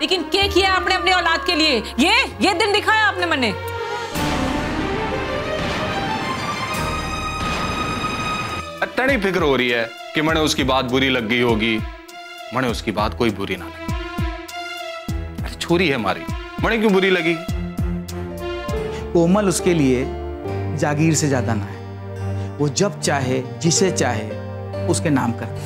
लेकिन क्या किया आपने अपनी औलाद के लिए? ये दिन दिखाया आपने मने। अट्टनी फिक्र हो रही है कि मने उसकी बात बुरी लग गई होगी। मने उसकी बात कोई बुरी ना लगी। छोरी है हमारी, मने क्यों बुरी लगी? कोमल उसके लिए जागीर से ज्यादा ना है। वो जब चाहे जिसे चाहे उसके नाम कर दे।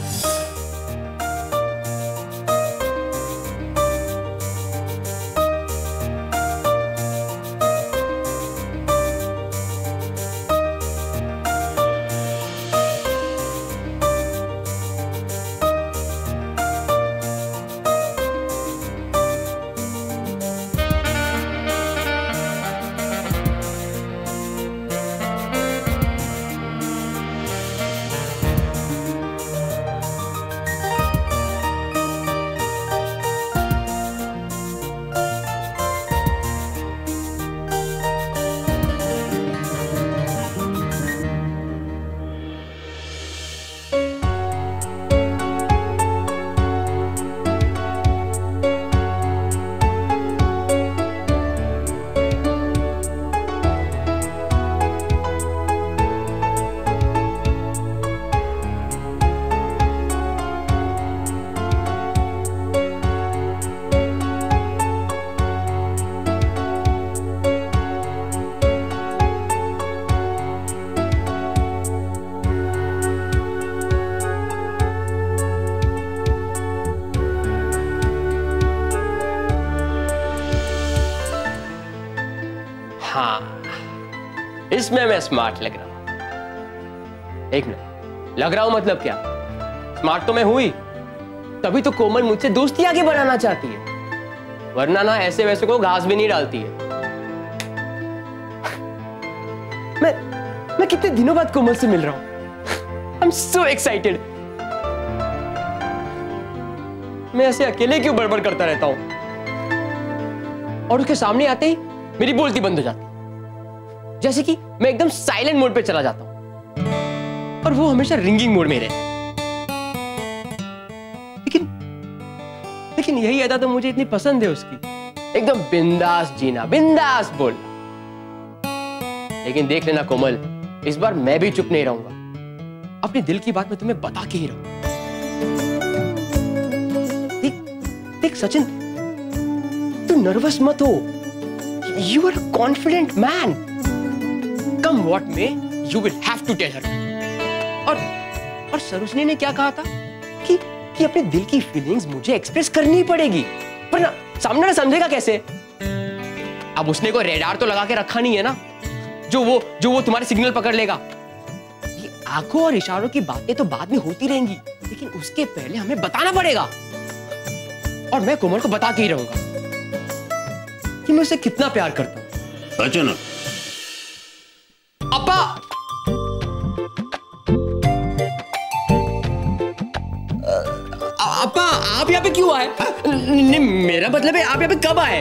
हाँ, इसमें मैं स्मार्ट लग रहा हूं। एक मिनट, लग रहा हूं मतलब क्या? स्मार्ट तो मैं हुई, तभी तो कोमल मुझसे दोस्ती आगे बढ़ाना चाहती है, वरना ना ऐसे वैसे को घास भी नहीं डालती है। मैं कितने दिनों बाद कोमल से मिल रहा हूं। I'm so excited। मैं ऐसे अकेले क्यों बड़बड़ करता रहता हूं? और उसके सामने आते ही मेरी बोलती बंद हो जाती, जैसे कि मैं एकदम साइलेंट मोड पे चला जाता हूं और वो हमेशा रिंगिंग मोड में रहती। लेकिन यही अदा तो मुझे इतनी पसंद है उसकी, एकदम बिंदास जीना, बिंदास बोलना। लेकिन देख लेना कोमल, इस बार मैं भी चुप नहीं रहूंगा। अपने दिल की बात मैं तुम्हें बता के ही रहूंगा। देख सचिन, तू नर्वस मत हो। You are a confident man. Come what may, you will have to tell her. और सरोजनी ने क्या कहा था कि अपने दिल की फीलिंग्स मुझे एक्सप्रेस करनी पड़ेगी, वरना सामने वाला समझेगा कैसे? अब उसने कोई रेडार तो लगा के रखा नहीं है ना, जो वो तुम्हारे सिग्नल पकड़ लेगा। ये आंखों और इशारों की बातें तो बाद में होती रहेंगी, लेकिन उसके पहले हमें बताना पड़ेगा। और मैं कोमल को बता के ही रहूंगा कि मैं उसे कितना प्यार करता हूं। सचिन, अब्बा, अब्बा आप यहाँ पे क्यों आए? नहीं, मेरा मतलब है आप यहाँ पे कब आए?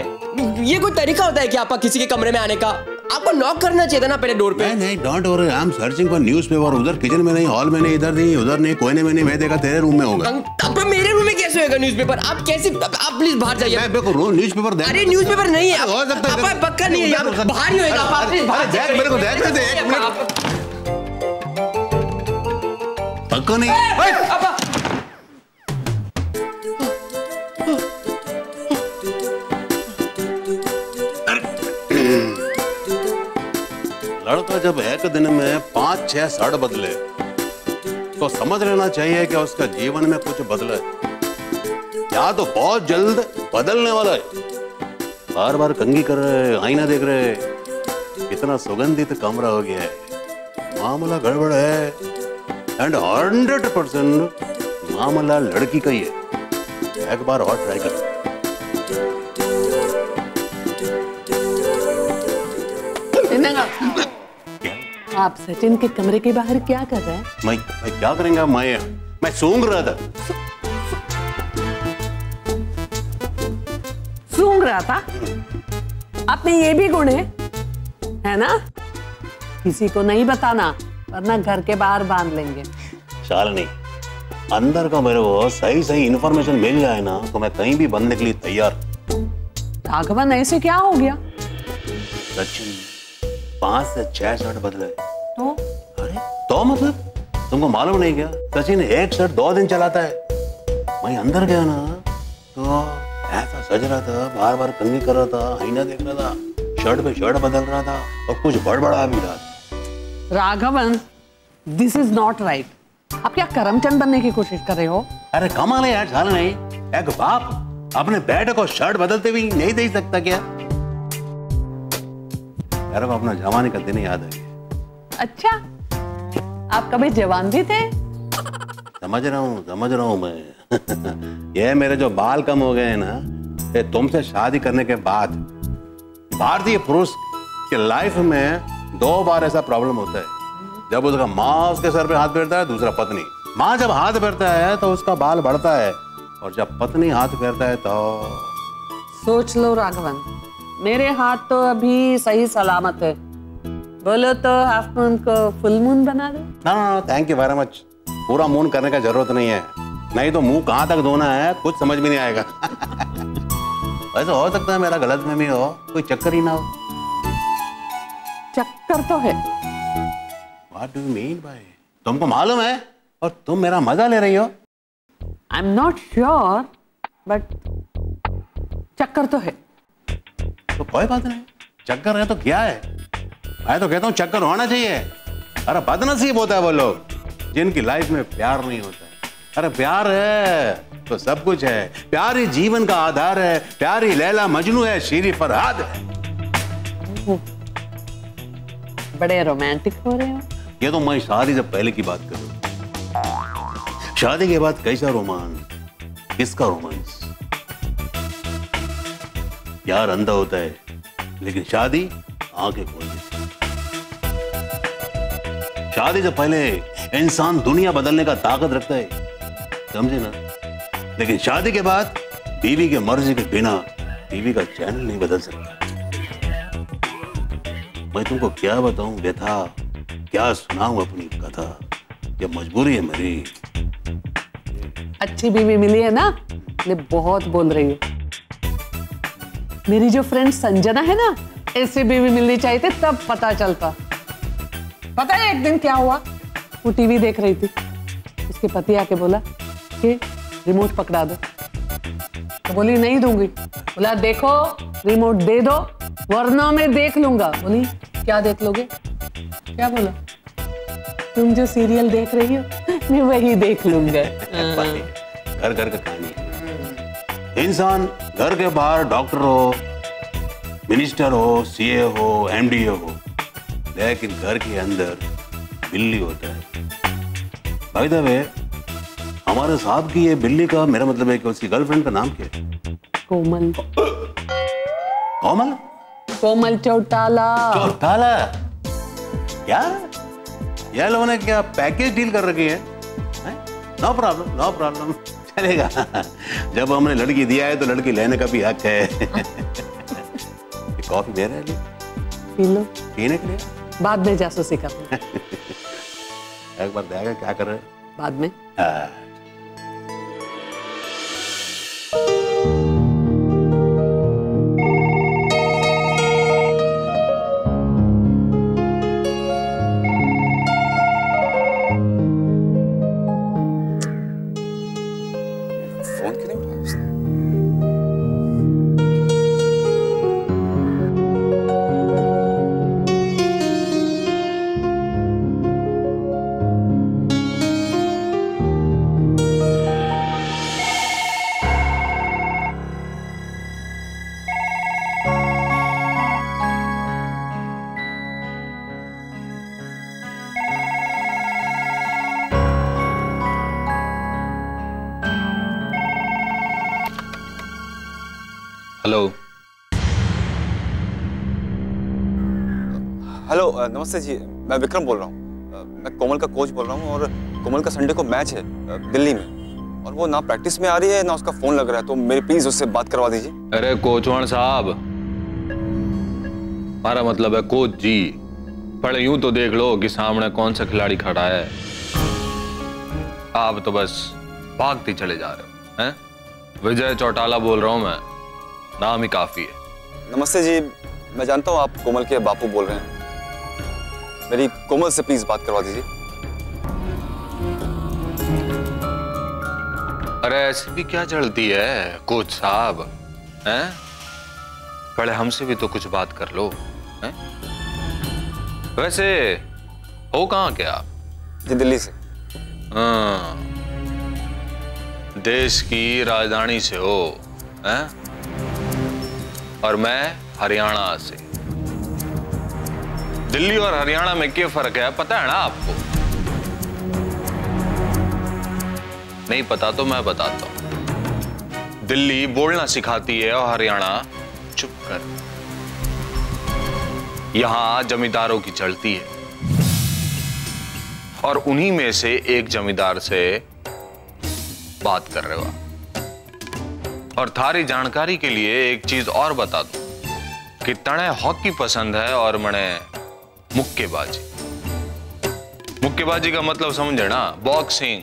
ये कोई तरीका होता है कि आपका किसी के कमरे में आने का? आपको नॉक करना चाहिए था ना पहले डोर पे। नहीं, don't worry, I am searching for newspaper. उधर किचन में नहीं, हॉल में नहीं, इधर नहीं, उधर नहीं, कोने में नहीं। मैं देखा तेरे रूम में होगा। अब मेरे रूम में कैसे होगा न्यूज़पेपर? आप कैसे? आप प्लीज बाहर जाइए। मैं देखो न्यूज़पेपर देख। अरे न्यूज़पेपर नहीं है, आप पक्का नहीं है, यहाँ बाहर ही होगा। आप प्लीज बाहर देख, मेरे को देख दे, एक मिनट। पक्का नहीं। लड़का जब एक दिन में 5-6 शर्ट बदले तो समझ लेना चाहिए कि उसका जीवन में कुछ बदला है, या तो बहुत जल्द बदलने वाला है। बार बार कंघी कर रहे, आईना देख रहे, कितना सुगंधित कमरा हो गया है, मामला गड़बड़ है। एंड 100% मामला लड़की का ही है। एक बार और ट्राई कर। आप सचिन के कमरे के बाहर क्या कर रहे हैं? मैं क्या करेंगे? मैं सूंघ रहा था। सूंघ रहा था? आप में ये भी गुण है ना? किसी को नहीं बताना, वरना घर के बाहर बांध लेंगे। शालिनी, अंदर का मेरे को सही इंफॉर्मेशन मिल जाए ना तो मैं कहीं भी बनने के लिए तैयार। राघवन ऐसे क्या हो गया? सचिन 5 से 6 शर्ट बदले। तो अरे तो मतलब तुमको मालूम नहीं क्या? सचिन एक शर्ट 2 दिन चलाता है। मैं अंदर गया ना तो ऐसा सज रहा था, बार बार कंघी कर रहा था, आईना देख रहा था, शर्ट पे शर्ट बदल रहा था और कुछ बड़बड़ा भी रहा था। Raghavan, this is not right. आप क्या करमचंद बनने की कोशिश कर रहे हो? अरे कमाल है यार, साल नहीं एक बाप अपने बेटे को शर्ट बदलते हुए नहीं देख सकता क्या? यार को अपना जवानी का दिन याद है। अच्छा, आप कभी जवान भी थे? समझ रहा हूँ मैं। ये मेरे जो बाल कम हो गए हैं ना, ये तुमसे शादी करने के बाद भारतीय पुरुष के लाइफ में 2 बार ऐसा प्रॉब्लम होता है। जब उसका माँ उसके सर पे हाथ फेरता है, दूसरा पत्नी। माँ जब हाथ फेरता है तो उसका बाल बढ़ता है, और जब पत्नी हाथ फेरता है तो सोच लो राघवन, मेरे हाथ तो अभी सही सलामत है। बोलो तो हाफ मून को फुल मून बना दो। ना थैंक यू वेरी मच। पूरा मून करने का जरूरत नहीं है, नहीं तो मुंह कहाँ तक धोना है कुछ समझ में नहीं आएगा। वैसे हो सकता है मेरा गलतफहमी हो, कोई चक्कर ही ना हो। चक्कर तो है। What do you mean by? तुमको मालूम है और तुम मेरा मजा ले रही हो? I am not sure, but चक्कर तो है। तो कोई बात नहीं, चक्कर है तो क्या है? मैं तो कहता हूँ चक्कर होना चाहिए। अरे बदनसीब होता है वो लोग जिनकी लाइफ में प्यार नहीं होता है। अरे प्यार है तो सब कुछ है। प्यार ही जीवन का आधार है। प्यार ही लैला मजनू है, शीरी फरहाद है। बड़े रोमांटिक हो रहे हो। ये तो मैं शादी से पहले की बात कर रहा हूँ। शादी के बाद कैसा रोमांस, किसका रोमांस? प्यार अंधा होता है, लेकिन शादी आंखें खोल देती है। शादी से पहले इंसान दुनिया बदलने का ताकत रखता है, समझे ना? लेकिन शादी के बाद बीवी के मर्जी के बिना बीवी का चैनल नहीं बदल सकता। मैं तुमको क्या बताऊं व्यथा, क्या सुनाऊं अपनी कथा, ये मजबूरी है मेरी। अच्छी बीवी मिली है ना, मैं बहुत बोल रही हूँ। मेरी जो फ्रेंड संजना है ना, ऐसी बीवी मिलनी चाहिए थी, तब पता चलता। पता है एक दिन क्या हुआ? वो टीवी देख रही थी, उसके पति आके बोला कि रिमोट पकड़ा दो। तो बोली नहीं दूंगी। बोला देखो रिमोट दे दो वरना मैं देख लूंगा। बोली क्या देख लोगे? क्या बोला? तुम जो सीरियल देख रही हो मैं वही देख लूंगा। घर घर का कहानी है। इंसान घर के बाहर डॉक्टर हो, मिनिस्टर हो, सीए हो, एमडी हो, लेकिन घर के अंदर बिल्ली होता है। भाई द वे, हमारे साहब की ये बिल्ली का मेरा मतलब है कि उसकी गर्लफ्रेंड का नाम क्या है? कोमल। कोमल? कोमल चौटाला। चौटाला? क्या? ये लोगों ने क्या पैकेज डील कर रखी है? नो प्रॉब्लम, नो प्रॉब्लम, चलेगा। जब हमने लड़की दिया है तो लड़की लेने का भी हक है। कॉफी दे रहे हैं? P low. पीने के लिए? बाद में जासूसी करना। एक बार देगा क्या कर रहे हैं? बाद में। फोन क्यों नहीं उठाया उसने? हेलो हेलो नमस्ते जी, मैं विक्रम बोल रहा हूँ। मैं कोमल का कोच बोल रहा हूँ और कोमल का संडे को मैच है दिल्ली में, और वो ना प्रैक्टिस में आ रही है ना उसका फोन लग रहा है, तो मेरी प्लीज उससे बात करवा दीजिए। अरे कोचवान साहब, हमारा मतलब है कोच जी। पर यूं तो देख लो कि सामने कौन सा खिलाड़ी खड़ा है, आप तो बस भागते चले जा रहे हो हैं। विजय चौटाला बोल रहा हूं मैं, नाम ही काफी है। नमस्ते जी, मैं जानता हूँ आप कोमल के बापू बोल रहे हैं। मेरी कोमल से प्लीज बात करवा दीजिए। अरे ऐसी भी क्या चलती है कोच साहब, हैं? पहले हमसे भी तो कुछ बात कर लो, हैं? वैसे हो कहाँ के आप? जी दिल्ली से। हाँ, देश की राजधानी से हो, हैं? और मैं हरियाणा से। दिल्ली और हरियाणा में क्या फर्क है पता है ना आपको? नहीं पता तो मैं बताता हूं। दिल्ली बोलना सिखाती है और हरियाणा चुप कर। यहां जमींदारों की चलती है और उन्हीं में से एक जमींदार से बात कर रहे हो आप। और थारी जानकारी के लिए एक चीज और बता दूं कि तने हॉकी पसंद है और मने मुक्केबाजी। मुक्केबाजी का मतलब समझे ना, बॉक्सिंग।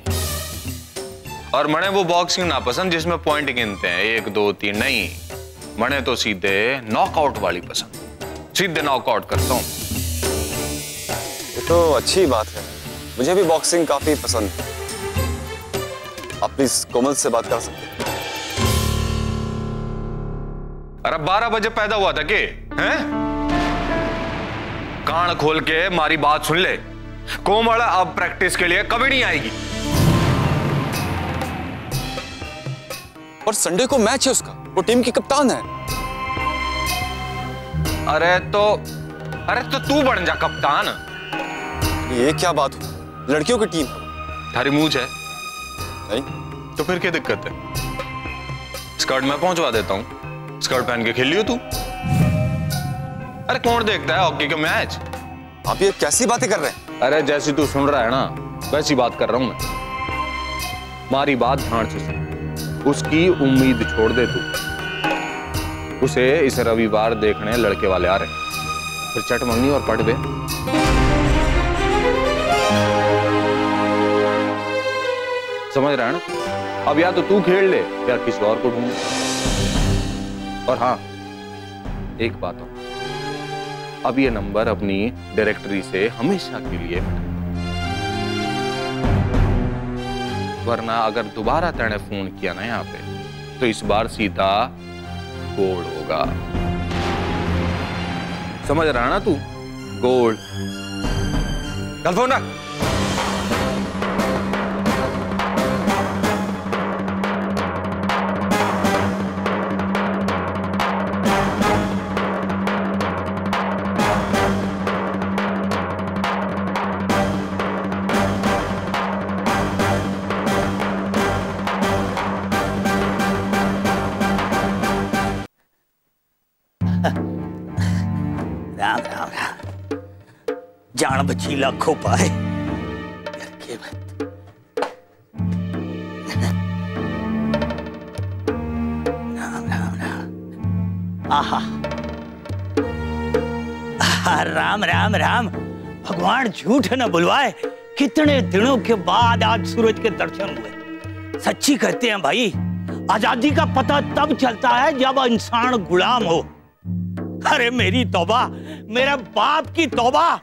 और मने वो बॉक्सिंग ना पसंद जिसमें पॉइंट गिनते हैं 1 2 3, नहीं, मने तो सीधे नॉकआउट वाली पसंद। सीधे नॉकआउट करता हूं। ये तो अच्छी बात है, मुझे भी बॉक्सिंग काफी पसंद है। आप प्लीज कोमल से बात कर सकते हैं? अरे 12 बजे पैदा हुआ था के, हैं? कान खोल के मारी बात सुन ले। कोमल अब प्रैक्टिस के लिए कभी नहीं आएगी। और संडे को मैच है उसका, वो टीम की कप्तान है। अरे तो तू बन जा कप्तान। ये क्या बात हुई? लड़कियों की टीम थारी मूंछ है नहीं? तो फिर क्या दिक्कत है? स्कर्ट मैं पहुंचवा देता हूं, स्कर्ट पहन के खेल लियो तू। अरे कौन देखता है हॉकी का मैच? आप ये कैसी बातें कर रहे हैं? अरे जैसी तू सुन रहा है ना वैसी बात कर रहा हूं मैं। मारी बात ध्यान से सुन। उसकी उम्मीद छोड़ दे तू। उसे इस रविवार देखने लड़के वाले आ रहे हैं। फिर चट मंगनी और पट दे। समझ रहा है ना? अब या तो तू खेल ले या किसी और को ढूंढ। और हाँ, एक बात हो, अब ये नंबर अपनी डायरेक्टरी से हमेशा के लिए मिटा। वरना अगर दोबारा तेने फोन किया ना यहाँ पे तो इस बार सीधा गोल होगा। समझ रहा है ना तू? गोल। कल फोन रख। राम राम राम, जान बची लाखों पाए। राम राम राम। आहा, राम राम राम। भगवान झूठ न बुलवाए, कितने दिनों के बाद आज सूरज के दर्शन हुए। सच्ची कहते हैं भाई, आजादी का पता तब चलता है जब इंसान गुलाम हो। अरे मेरी तौबा, मेरे बाप की तौबा,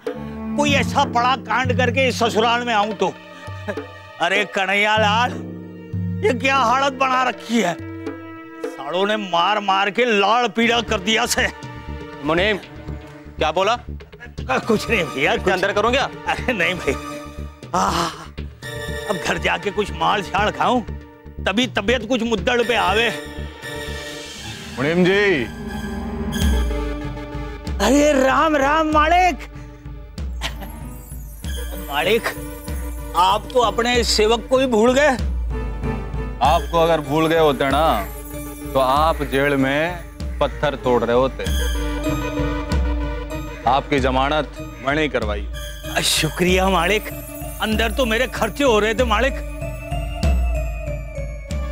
कोई ऐसा बड़ा कांड करके इस ससुराल में आऊं तो। अरे कन्हैया लाल, ये क्या हालत बना रखी है? सालों ने मार मार के लाड़ पीड़ा कर दिया से। मुनीम, क्या बोला? कुछ नहीं भैया, कुछ अंदर करूं क्या? अरे नहीं भाई, अब घर जाके कुछ माल छाड़ खाऊं तभी तबीयत कुछ मुद्दड़ पे आवे। मुनीम जी। अरे राम राम मालिक। मालिक, आप तो अपने सेवक को ही भूल गए। आपको अगर भूल गए होते ना तो आप जेल में पत्थर तोड़ रहे होते। आपकी जमानत मैंने करवाई। शुक्रिया मालिक, अंदर तो मेरे खर्चे हो रहे थे मालिक।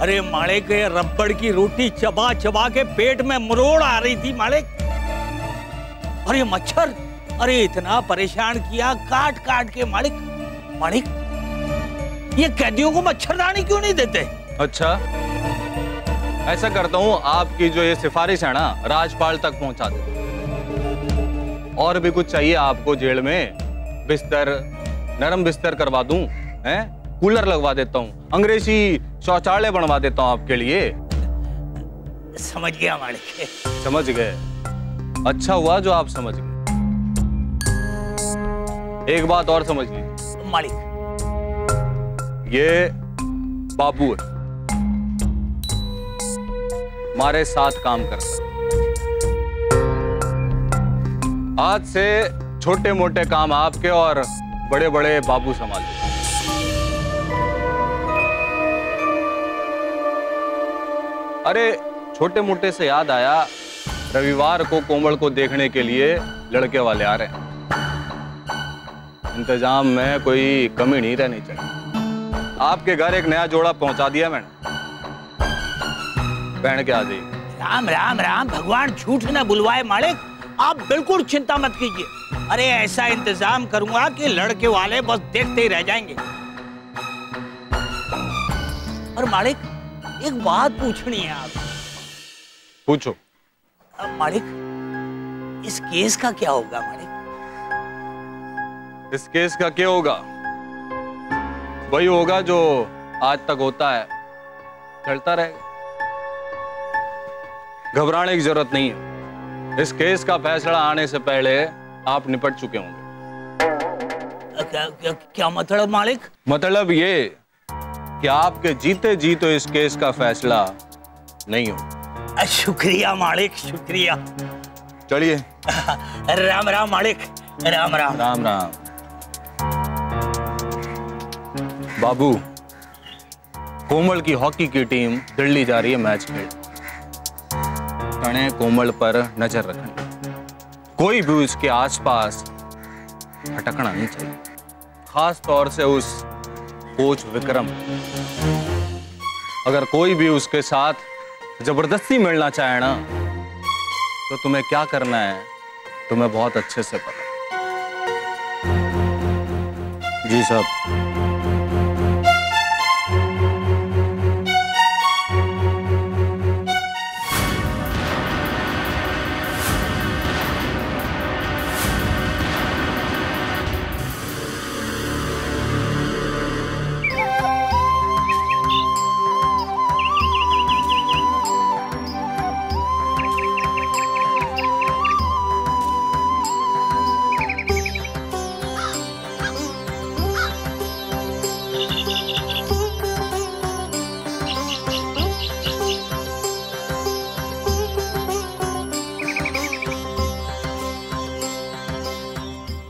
अरे मालिक, ये रबड़ की रोटी चबा चबा के पेट में मरोड़ आ रही थी मालिक। और ये मच्छर, अरे इतना परेशान किया काट काट के मालिक। मालिक, ये कैदियों को मच्छरदानी क्यों नहीं देते? अच्छा, ऐसा करता हूँ, आपकी जो ये सिफारिश है ना राजपाल तक पहुंचा दे। और भी कुछ चाहिए आपको जेल में? बिस्तर, नरम बिस्तर करवा दूं, हैं? कूलर लगवा देता हूँ, अंग्रेजी शौचालय बनवा देता हूँ आपके लिए। समझ गया मालिक। समझ गए? अच्छा हुआ जो आप समझ गए। एक बात और समझ लीजिए मालिक, ये बाबू है, हमारे साथ काम करता है। आज से छोटे मोटे काम आपके और बड़े बड़े बाबू संभालते। अरे छोटे मोटे से याद आया, रविवार को कोमल को देखने के लिए लड़के वाले आ रहे हैं। इंतजाम में कोई कमी नहीं रहनी चाहिए। आपके घर एक नया जोड़ा पहुंचा दिया मैंने, पहन के आ जाइए। राम राम राम, भगवान झूठ न बुलवाए मालिक, आप बिल्कुल चिंता मत कीजिए। अरे ऐसा इंतजाम करूंगा कि लड़के वाले बस देखते ही रह जाएंगे। और मालिक एक बात पूछनी है आप। पूछो। अब मालिक इस केस का क्या होगा मालिक? इस केस का क्या होगा? वही होगा जो आज तक होता है, चलता रहेगा। घबराने की जरूरत नहीं है। इस केस का फैसला आने से पहले आप निपट चुके होंगे। क्या मतलब मालिक? मतलब ये कि आपके जीते जीते इस केस का फैसला नहीं हो। शुक्रिया मालिक, शुक्रिया। चलिए। राम राम मालिक, राम राम। राम राम। बाबू, कोमल की हॉकी की टीम दिल्ली जा रही है मैच खेल। कोमल पर नजर रखनी, कोई भी उसके आसपास भटकना नहीं चाहिए, खास तौर से उस कोच विक्रम। अगर कोई भी उसके साथ जबरदस्ती मिलना चाहे ना, तो तुम्हें क्या करना है तुम्हें बहुत अच्छे से पता। जी साहब।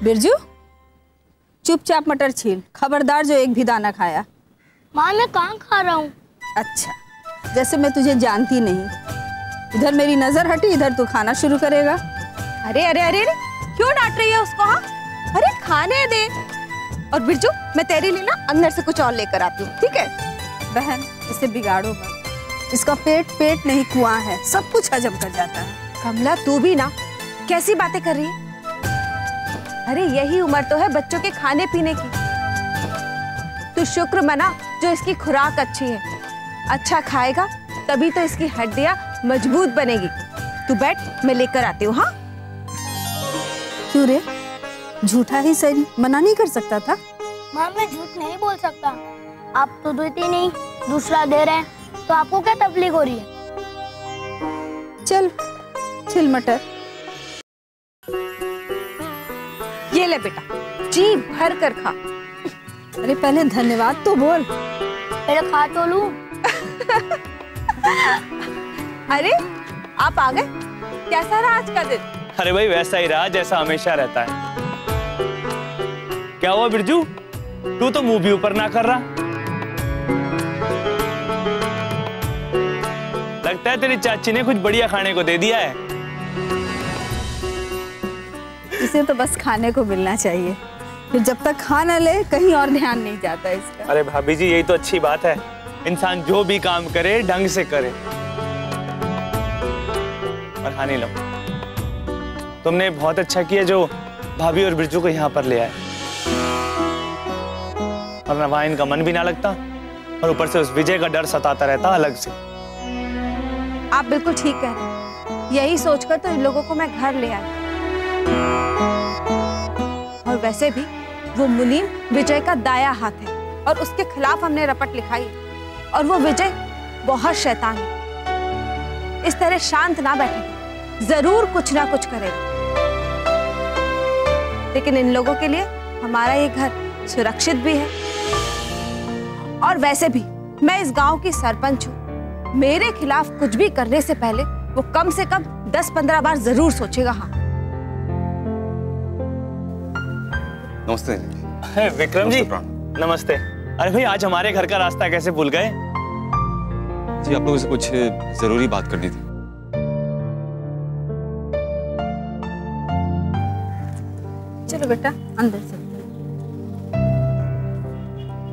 बिरजू, चुपचाप मटर छील, खबरदार जो एक भी दाना खाया। माँ मैं कहाँ खा रहा हूँ? अच्छा, जैसे मैं तुझे जानती नहीं। इधर मेरी नजर हटी, इधर तू खाना शुरू करेगा। अरे अरे अरे अरे, क्यों डांट रही है उसको? हाँ, अरे खाने दे। और बिरजू, मैं तेरे लिए ना अंदर से कुछ और लेकर आती हूँ, ठीक है? बहन, इसे बिगाड़ो मत। इसका पेट नहीं कुआं है, सब कुछ हजम कर जाता है। कमला तू भी ना, कैसी बातें कर रही है? अरे यही उम्र तो है बच्चों के खाने पीने की। तू शुक्र मना जो इसकी खुराक अच्छी है। अच्छा खाएगा तभी तो इसकी हड्डियां मजबूत बनेगी। तू बैठ, मैं लेकर आती हूँ। हाँ क्यों रे, झूठा ही सही, मना नहीं कर सकता था? माँ मैं झूठ नहीं बोल सकता। आप तो देते नहीं, दूसरा दे रहे हैं, तो आपको क्या तकलीफ हो रही है? चल छिल मटर। ये ले बेटा, जी भर कर खा। अरे पहले धन्यवाद तो बोल। पहले खा तो लूं। अरे आप आ गए, कैसा रहा आज का दिन? अरे भाई वैसा ही रहा जैसा हमेशा रहता है। क्या हुआ बिरजू, तू तो मुंह भी ऊपर ना कर रहा। लगता है तेरी चाची ने कुछ बढ़िया खाने को दे दिया है। इसे तो बस खाने को मिलना चाहिए, फिर जब तक खा न ले कहीं और ध्यान नहीं जाता इसका। अरे भाभी जी यही तो अच्छी बात है, इंसान जो भी काम करे ढंग से करे। और खाने लो, तुमने बहुत अच्छा किया जो भाभी और बिरजू को यहाँ पर ले आए, वरना वहां इनका मन भी ना लगता और ऊपर से उस विजय का डर सताता रहता अलग से। आप बिल्कुल ठीक कह रहे हैं। यही सोचकर तो इन लोगों को मैं घर ले आई। और वैसे भी वो मुनीम विजय का दाया हाथ है और उसके खिलाफ हमने रपट लिखाई है। और वो विजय बहुत शैतान है। इस तरह शांत ना बैठेगा, जरूर कुछ ना कुछ करेगा। लेकिन इन लोगों के लिए हमारा ये घर सुरक्षित भी है। और वैसे भी मैं इस गांव की सरपंच हूँ। मेरे खिलाफ कुछ भी करने से पहले वो कम से कम 10-15 बार जरूर सोचेगा। हाँ, नमस्ते विक्रम जी, नमस्ते। अरे भाई, आज हमारे घर का रास्ता कैसे भूल गए? जी, आप लोगों से कुछ जरूरी बात करनी थी। चलो बेटा अंदर से।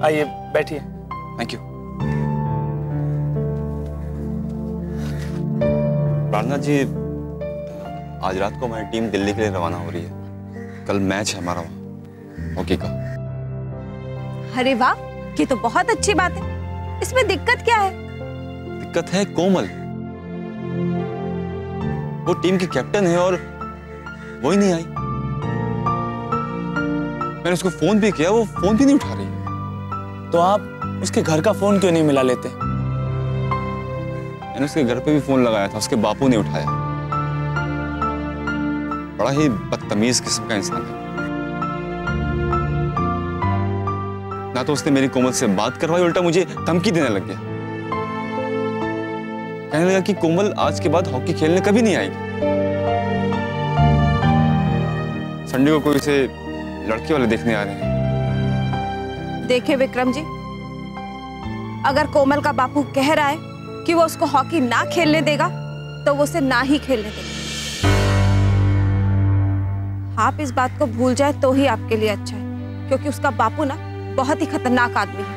आइए बैठिए। Thank you. प्रार्थना जी, आज रात को हमारी टीम दिल्ली के लिए रवाना हो रही है। कल मैच है हमारा वहाँ हॉकी का। अरे वाह, ये तो बहुत अच्छी बात है। इसमें दिक्कत क्या है? दिक्कत है कोमल। वो टीम की कैप्टन है और वो ही नहीं आई। मैंने उसको फोन भी किया, वो फोन भी नहीं उठा रही। तो आप उसके घर का फोन क्यों नहीं मिला लेते? मैंने उसके घर पे भी फोन लगाया था, उसके बापू ने उठाया। बड़ा ही बदतमीज किस्म का इंसान है। ना तो उसने मेरी कोमल से बात करवाई, उल्टा मुझे धमकी देने लग गया। कहने लगा कि कोमल आज के बाद हॉकी खेलने कभी नहीं आएगी। संडे को कोई उसे लड़के वाले देखने आ रहे हैं। देखिए विक्रम जी, अगर कोमल का बापू कह रहा है कि वो उसको हॉकी ना खेलने देगा, तो वो उसे ना ही खेलने देगा। आप इस बात को भूल जाए तो ही आपके लिए अच्छा है, क्योंकि उसका बापू ना बहुत ही खतरनाक आदमी है।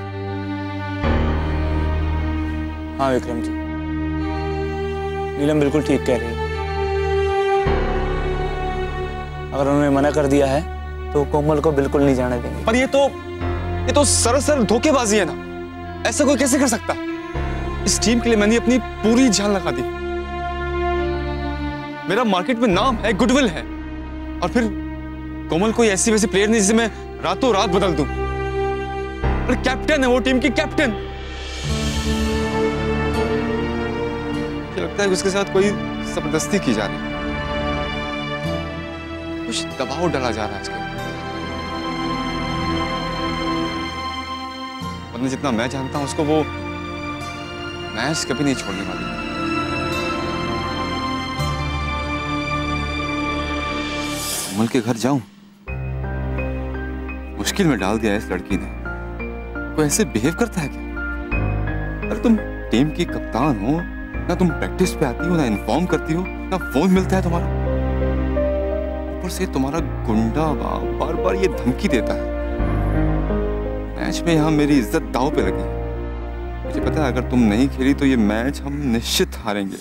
हाँ विक्रम जी, नीलम बिल्कुल ठीक कह रही है। अगर उन्होंने मना कर दिया है तो कोमल को बिल्कुल नहीं जाने देंगे। पर ये तो सरासर धोखेबाजी है ना। ऐसा कोई कैसे कर सकता? इस टीम के लिए मैंने अपनी पूरी जान लगा दी। मेरा मार्केट में नाम है, गुडविल है। और फिर कोमल कोई ऐसी वैसी प्लेयर नहीं जिसे मैं रातों रात बदल दूं। और कैप्टन है वो, टीम की कैप्टन। मुझे लगता है कि उसके साथ कोई जबरदस्ती की जा रही है, कुछ दबाव डाला जा रहा है आजकल। वरना जितना मैं जानता हूं उसको, वो मैच कभी नहीं छोड़ने वाली। कोमल के घर जाऊं? मुश्किल में डाल दिया है इस लड़की ने। कोई ऐसे बिहेव करता है क्या? अरे तुम टीम की कप्तान हो ना, तुम प्रैक्टिस पे आती हो ना, इन्फॉर्म करती हो ना, फोन मिलता है तुम्हारा। ऊपर से तुम्हारा गुंडा बार बार ये धमकी देता है। मैच में यहाँ मेरी इज्जत दांव पे लगी। मुझे पता है अगर तुम नहीं खेली तो ये मैच हम निश्चित हारेंगे।